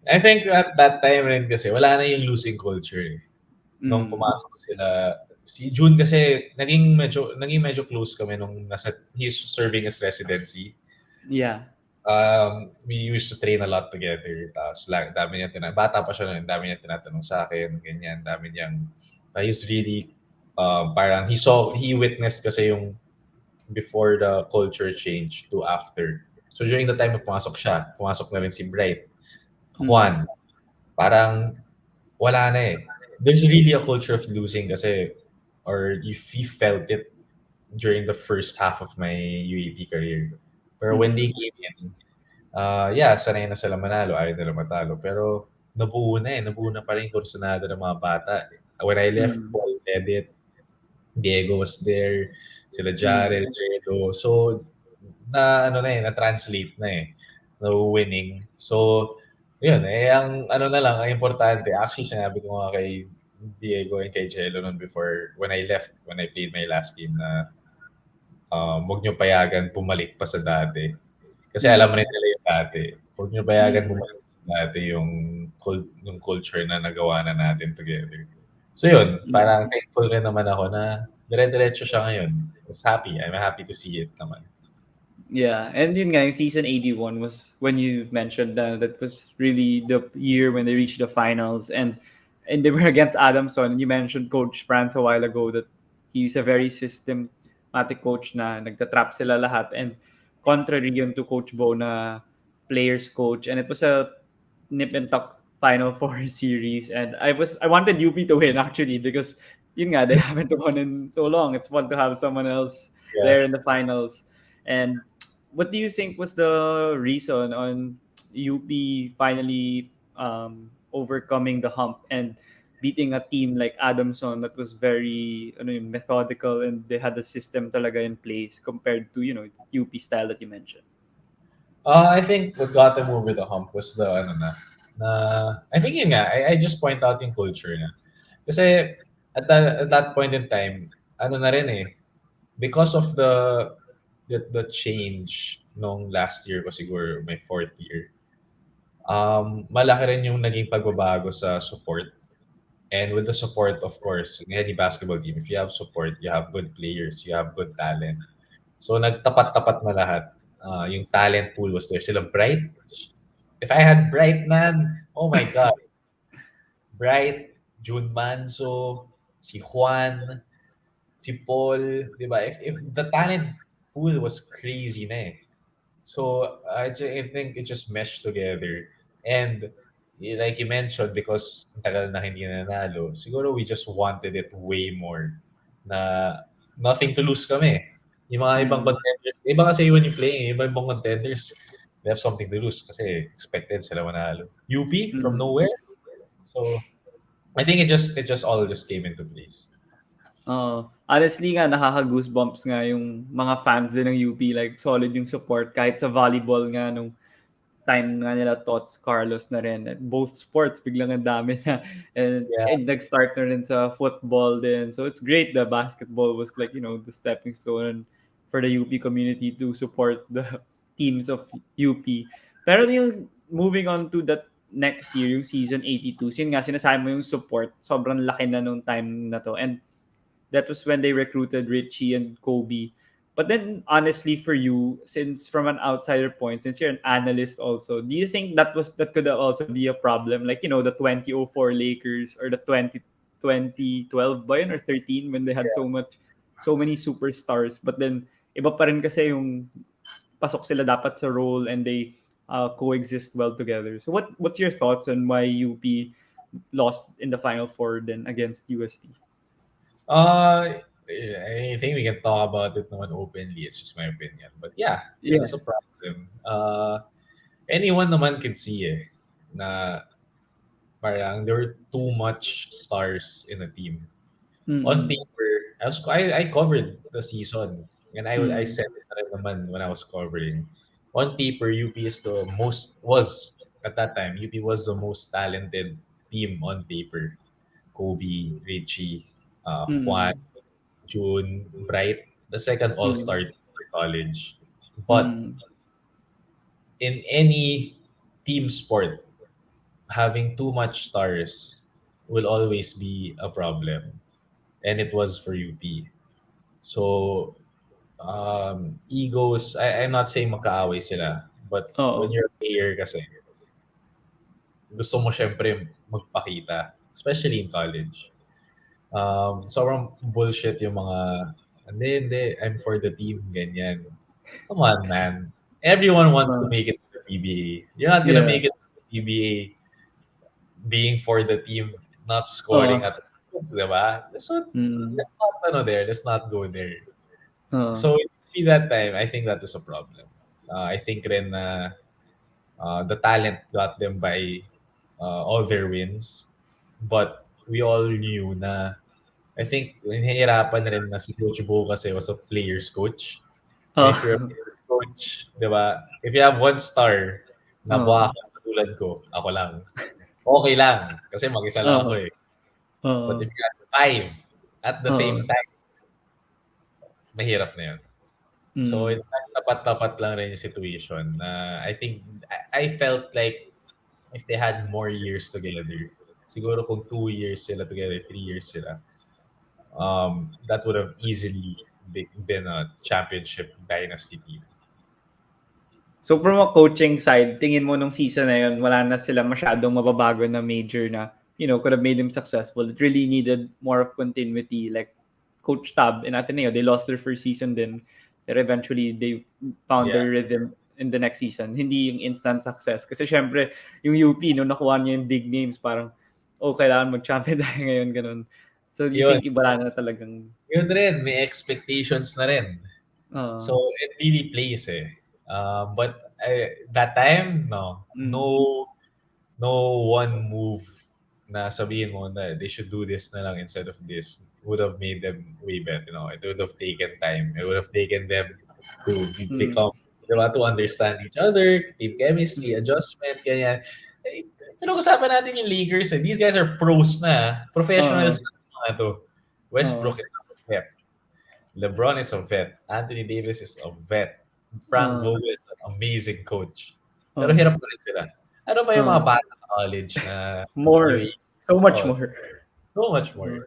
I think at that time rin kasi wala na yung losing culture eh. Nung Mm. pumasok sila, si June kasi naging medyo close kami nung he's serving his residency. Yeah. We used to train a lot together. Tapos dami niya bata pa siya noon, dami niya tinatanong sa akin, ganyan, dami niyang, he's really, parang he witnessed kasi yung before the culture change to after. So during the time na pumasok na rin si Bright, Mm. Juan, parang wala na eh. There's really a culture of losing kasi, or if you felt it during the first half of my UAP career. Pero when they Mm. came in, yeah, sanay na sila manalo, ayaw nila matalo. Pero nabuo na pa rin yung kursunada ng mga bata. When I left, Mm. Paul led it, Diego was there, sila Mm. Jarel, Jedo. So, na-translate na eh, na winning. So, yun, ang ano na lang, ang importante, actually sinabi ko nga kay Diego and kay Jello noon before, when I left, when I played my last game na, huwag niyo payagan bumalik pa sa dati. Kasi alam mo Mm. na nila yung dati. Huwag niyo payagan Mm. bumalik sa dati yung culture na nagawa na natin together. So yun, parang Mm. thankful rin naman ako na dire-diretso siya ngayon. I'm happy to see it naman. Yeah, and yun nga, yung season 81 was when you mentioned that was really the year when they reached the finals, and they were against Adamson. And you mentioned Coach France a while ago that he's a very systematic coach na nagtatrap sila lahat, and contrary yun to Coach Bo na players coach, and it was a nip and tuck Final Four series, and I wanted UP to win actually because yun nga, they haven't won in so long. It's fun to have someone else Yeah. there in the finals. And what do you think was the reason on UP finally overcoming the hump and beating a team like Adamson that was very methodical, and they had the system talaga in place compared to UP style that you mentioned? I think what got them over the hump was the ano na I think yun nga, I just point out yung culture na. Kasi at that point in time, ano na rin eh, because of the change nung last year ko siguro, my fourth year, malaki rin yung naging pagbabago sa support. And with the support, of course, in any basketball team, if you have support, you have good players, you have good talent. So nagtapat-tapat na lahat. Yung talent pool was there. Sila Bright. If I had Bright, man, oh my God. Bright, June Manso, si Juan, si Paul, di ba? If the talent pool was crazy na eh. So I think it just meshed together. And like you mentioned, because ang tagal na hindi nanalo, siguro we just wanted it way more. Na nothing to lose kami. Yung mga ibang Mm. contenders, iba kasi when you play, yung ibang contenders, they have something to lose kasi expected sila manalo. UP from Mm. nowhere. So I think it just all just came into place. Honestly nga, nakaka-goosebumps nga yung mga fans din ng UP, like solid yung support kahit sa volleyball nga nung time nga nila Tots Carlos na rin. At both sports, biglang ang dami na. Yeah. And nag-start na rin sa football din. So it's great that basketball was like, the stepping stone for the UP community to support the teams of UP. Pero yung moving on to that next year, yung season 82, yun nga, sinasabi mo yung support, sobrang laki na nung time na to. And that was when they recruited Richie and Kobe. But then, honestly, for you, since from an outsider point, since you're an analyst also, do you think that could also be a problem? Like the 2004 Lakers or the 2012 ba yun, or 13 when they had so many superstars. But then iba pa rin kasi yung pasok sila dapat sa role, and they coexist well together. So what's your thoughts on why UP lost in the Final Four then against UST? I think we can talk about it naman openly. It's just my opinion. But yeah, it Yeah. was surprising. Anyone naman can see eh, na parang there were too much stars in a team. On Mm-mm. paper, I covered the season, and I Mm. said it na rin naman when I was covering. On paper, UP is the most was at that time. UP was the most talented team on paper. Kobe, Richie, Juan, Mm. June, Bright, the second Mm. all-star for college. But Mm. in any team sport, having too much stars will always be a problem, and it was for UP. So egos, I'm not saying magkaaway sila, but when Oo. you're a player kasi, gusto mo syempre magpakita, especially in college. Sobrang bullshit yung mga, hindi, hindi, I'm for the team, ganyan. Come on, man. Everyone wants to Oo. make it to the PBA. You're not gonna Yeah. make it to the PBA being for the team, not Oo. scoring at diba? Mm. Let's not, let's not go there. Oo. So, see that time, I think that was a problem. I think rin na the talent got them by all their wins. But we all knew na, I think, nahihirapan rin na si Coach Bo kasi was a player's coach. And if you're a Oo. player's coach, di ba, if you have one star na Oo. buwaka katulad ko, ako lang, okay lang. Kasi mag-isa lang Oo. ako eh. But Oo. if you have five at the Oo. same time, mahirap na yun. So, Mm. tapat-tapat lang rin yung situation na I think, I felt like if they had more years together, siguro kung 2 years sila together, 3 years sila, that would have easily been a championship dynasty team. So from a coaching side, tingin mo nung season na yun, wala na sila masyadong mababago na major na, could have made them successful. It really needed more of continuity. Like Coach Tab in Ateneo, they lost their first season din. But eventually, they found Yeah. their rhythm in the next season. Hindi yung instant success. Kasi syempre, yung UP, no, nakuha niya yung big names, parang, kailangan mag-champion tayo ngayon, ganun. So, do you Yun. think wala na talagang, Yun rin, may expectations na rin. uh, So, it really plays eh. But that time, no. mm, No one move na sabihin mo na they should do this na lang instead of this would have made them way better. It would have taken time. It would have taken them to mm, become, to understand each other, team chemistry, mm, adjustment, ganyan. Eh, pero usapan natin yung Lakers eh. These guys are pros na. uh, Professionals na mga to. uh, Westbrook is a vet. LeBron is a vet. Anthony Davis is a vet. Frank uh, Vogel is an amazing coach. Pero uh, hirap pa rin sila. Ano ba yung uh, mga bata sa college na more. UAE? So much Oh, more. so much more. Uh,